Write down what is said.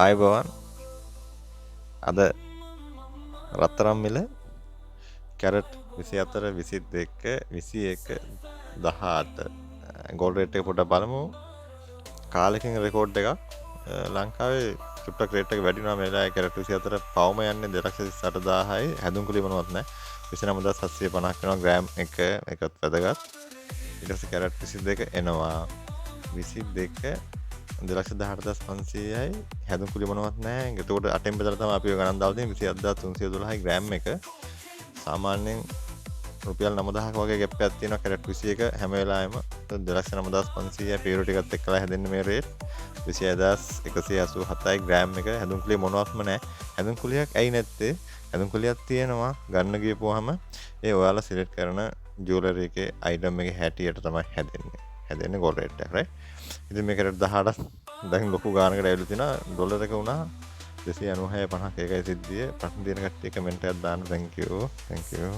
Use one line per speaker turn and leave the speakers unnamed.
ආයුබෝවන් අද රත්තරන් මිල කැරට් 24 22 21 18 ගෝල්ඩ් රේට් එක පොඩ්ඩක් බලමු. කාලෙකින් රෙකෝඩ් එකක් ලංකාවේ චුට්ටක් රේට් එක වැඩි වුණා මේ වෙලාවේ කැරට් 24 පවම යන්නේ 2,38,000යි හැදුම් කුලි මොනවත් නැහැ. 29,750ක් වෙනවා ග්‍රෑම් එක එකත් වැදගත්. ඊට පස්සේ කැරට් 22 එනවා 22 2,18,500යි හැදුම් කුලි මොනවත් නැහැ. එතකොට 8න් බෙදලා තමයි අපි ගණන් දාලා තියෙන්නේ 27,312යි ග්‍රෑම් එක. සාමාන්‍යයෙන් රුපියල් 9,000ක වගේ ගැප් එකක් තියෙනවා කැරට් 21 හැම වෙලාවෙම 2,09,500යි පියුරිටි එකත් එක්කලා හැදෙන්නේ මේ රේට් 26,187යි ග්‍රෑම් එක. හැදුම් කුලිය මොනවත්ම නැහැ. හැදුම් කුලියක් ඇයි නැත්තේ? හැදුම් කුලියක් තියෙනවා ගන්න ගියපුවාම ඒ ඔයාලා සිලෙක්ට් කරන ජුවලරි එකේ අයිටම් එකේ හැටියට තමයි හැදෙන්නේ ගෝල්ඩ් රේට් එක right. ඉතින් මේ කැරට් 18 දැන් ලොකු ගානකට ඇවිල්ලා තිනවා ඩොලර් එක වුණා 296.50 ඒකයි සිද්ධිය. ප්‍රශ්න තියෙන කට්ටිය කමෙන්ට් එකක් දාන්න thank you